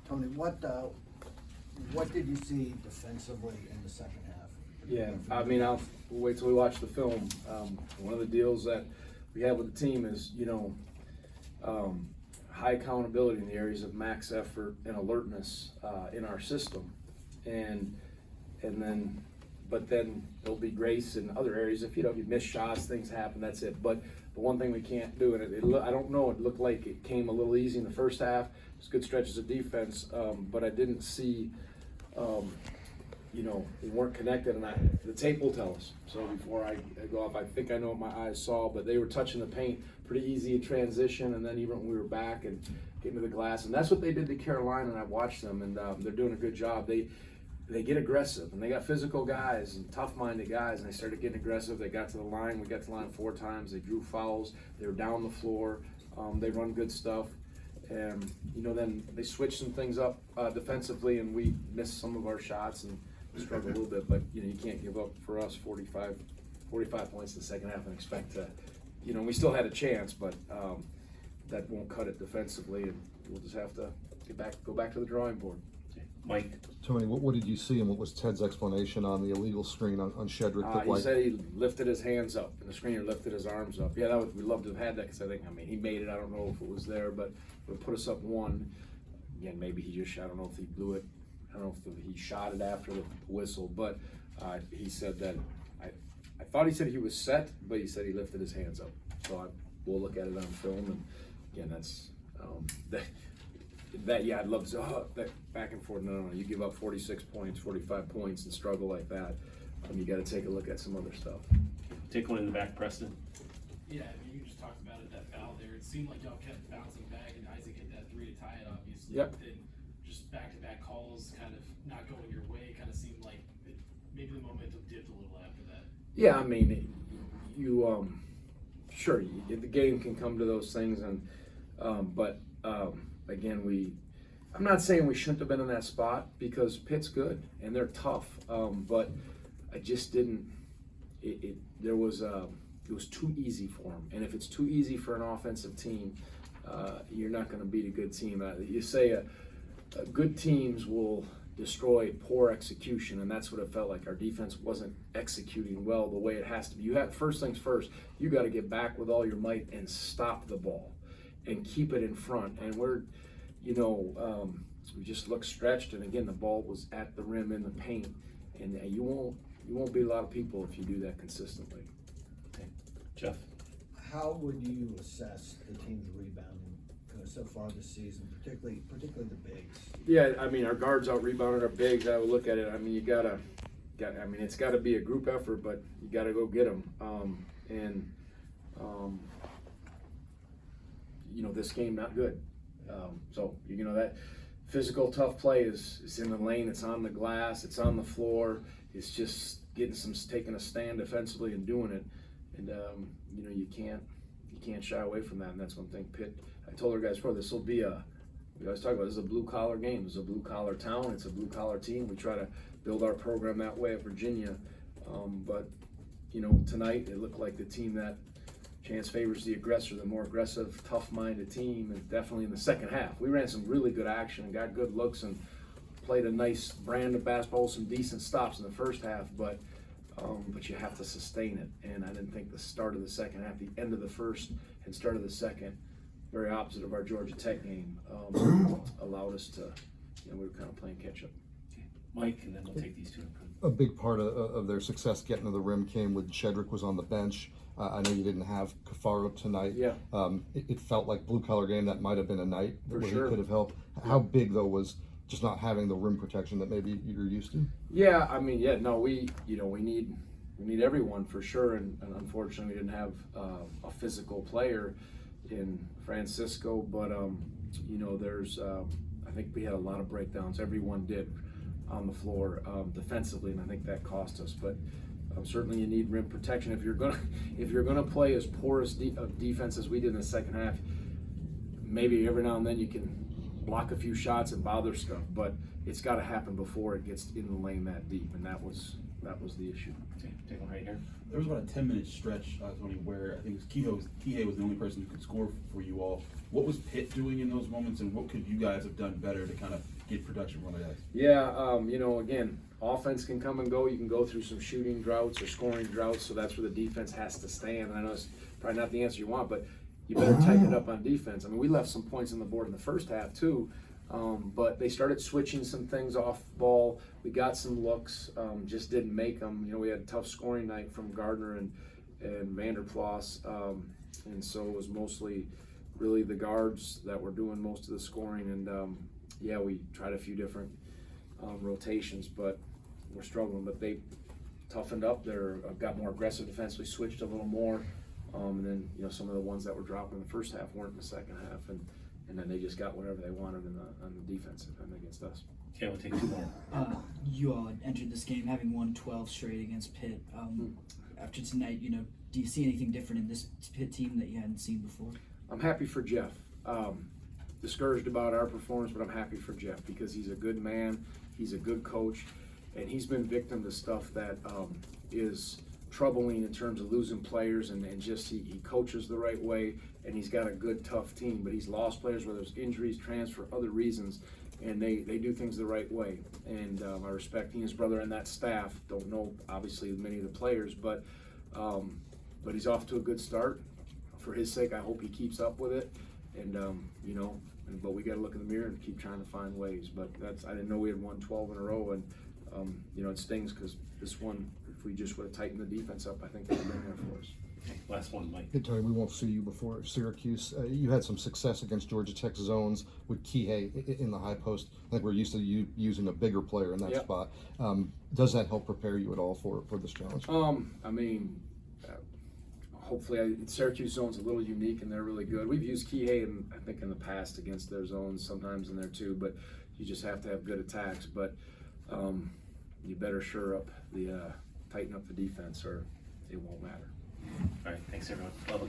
Tony, what did you see defensively in the second half? Yeah, I mean, I'll wait till we watch the film. One of the deals that we have with the team is, high accountability in the areas of max effort and alertness in our system, but then there'll be grace in other areas. If you miss shots, things happen. That's it. But the one thing we can't do, and I don't know, it looked like it came a little easy in the first half. It was good stretches of defense, but I didn't see. We weren't connected, and the tape will tell us. So before I go off, I think I know what my eyes saw, but they were touching the paint pretty easy in transition, and then even when we were back and getting to the glass, and that's what they did to Carolina, and I watched them, and they're doing a good job. They get aggressive, and they got physical guys and tough-minded guys, and they started getting aggressive. They got to the line. We got to the line 4 times. They drew fouls. They were down the floor. They run good stuff. And, then they switched some things up defensively, and we missed some of our shots and struggled a little bit. But, you can't give up for us 45 points in the second half and expect to, we still had a chance, but that won't cut it defensively, and we'll just have to go back to the drawing board. Mike. Tony, what did you see, and what was Ted's explanation on the illegal screen on Shedrick? He said he lifted his hands up, and the screener lifted his arms up. Yeah, we'd love to have had that, because he made it. I don't know if it was there, but it would put us up 1. Again, maybe I don't know if he blew it. I don't know if he shot it after the whistle, but he said that, I thought he said he was set, but he said he lifted his hands up. So we'll look at it on film, and again, that's, I'd love to that back and forth. No, you give up 46 points, 45 points, and struggle like that. You got to take a look at some other stuff. Take one in the back, Preston. Yeah, you just talked about it, that foul there. It seemed like y'all kept bouncing back, and Isaac hit that 3 to tie it, obviously. Yep. Then just back-to-back calls kind of not going your way. Kind of seemed like maybe the momentum dipped a little after that. Yeah, sure, the game can come to those things, and but again, I'm not saying we shouldn't have been in that spot, because Pitt's good and they're tough, but I just didn't. It was too easy for them, and if it's too easy for an offensive team, you're not going to beat a good team. You say good teams will destroy poor execution, and that's what it felt like. Our defense wasn't executing well the way it has to be. First things first, you got to get back with all your might and stop the ball and keep it in front. And we just looked stretched, and again, the ball was at the rim in the paint, and you won't beat a lot of people if you do that consistently. Okay. Jeff. How would you assess the team's rebounding so far this season, particularly the bigs? Yeah, our guards out rebounded our bigs. I would look at it. It's got to be a group effort, but you got to go get them. This game not good. So that physical tough play is in the lane. It's on the glass. It's on the floor. It's just taking a stand defensively and doing it. And you can't shy away from that. And that's one thing Pitt. I told our guys before, we always talk about this is a blue collar game. This is a blue collar town. It's a blue collar team. We try to build our program that way at Virginia. But tonight it looked like the team that chance favors the aggressor, the more aggressive, tough-minded team, and definitely in the second half. We ran some really good action and got good looks and played a nice brand of basketball, some decent stops in the first half, but you have to sustain it. And I didn't think the start of the second half, the end of the first and start of the second, very opposite of our Georgia Tech game, allowed us to, we were kind of playing catch-up. Mike, and then we'll take these two. A big part of their success getting to the rim came when Shedrick was on the bench. I know you didn't have Kafaro tonight. Yeah. It felt like blue-collar game. That might have been a night For where sure. he could have helped. How big, though, was just not having the rim protection that maybe you're used to? Yeah, we need everyone for sure, and unfortunately we didn't have a physical player in Francisco, but I think we had a lot of breakdowns. Everyone did on the floor defensively, and I think that cost us. But certainly you need rim protection if you're gonna play as porous defense as we did in the second half. Maybe every now and then you can block a few shots and bother stuff, but it's got to happen before it gets in the lane that deep, and that was that was the issue. Okay, take one right here. There was about a 10-minute stretch, Tony, where I think it was Kihei was the only person who could score for you all. What was Pitt doing in those moments, and what could you guys have done better to kind of get production from the guys? Yeah, you know, again, offense can come and go. You can go through some shooting droughts or scoring droughts, so that's where the defense has to stand. I know it's probably not the answer you want, but you better tighten it up on defense. I mean, we left some points on the board in the first half too, but they started switching some things off ball. We got some looks, just didn't make them. You know, we had a tough scoring night from Gardner and Vanderplas, and so it was mostly really the guards that were doing most of the scoring. And yeah, we tried a few different rotations, but we're struggling. But they toughened up. They're got more aggressive defensively, switched a little more. And then, you know, some of the ones that were dropping in the first half weren't in the second half, and then they just got whatever they wanted on the defensive end against us. Okay, we'll take two more. You all entered this game having won 12 straight against Pitt. After tonight, you know, do you see anything different in this Pitt team that you hadn't seen before? I'm happy for Jeff. Discouraged about our performance, but I'm happy for Jeff because he's a good man, he's a good coach, and he's been victim to stuff that is troubling in terms of losing players, and just he coaches the right way, and he's got a good, tough team, but he's lost players, whether it's injuries, transfer, other reasons, and they do things the right way. And I respect he and his brother and that staff. Don't know, obviously, many of the players, but he's off to a good start. For his sake, I hope he keeps up with it, and you know, but we got to look in the mirror and keep trying to find ways. But I didn't know we had won 12 in a row, and you know, it stings because this one, if we just would have tightened the defense up, I think they would have been there for us. Okay, last one, Mike. Hey, Tony, we won't see you before Syracuse. You had some success against Georgia Tech zones with Kihei in the high post. I think we're used to you using a bigger player in that Yep. spot. Does that help prepare you at all for this challenge? I mean, hopefully, Syracuse zone's a little unique and they're really good. We've used Kihei, I think, in the past against their zones, sometimes in there too, but you just have to have good attacks. But you better tighten up the defense or it won't matter. All right, thanks everyone. Love it.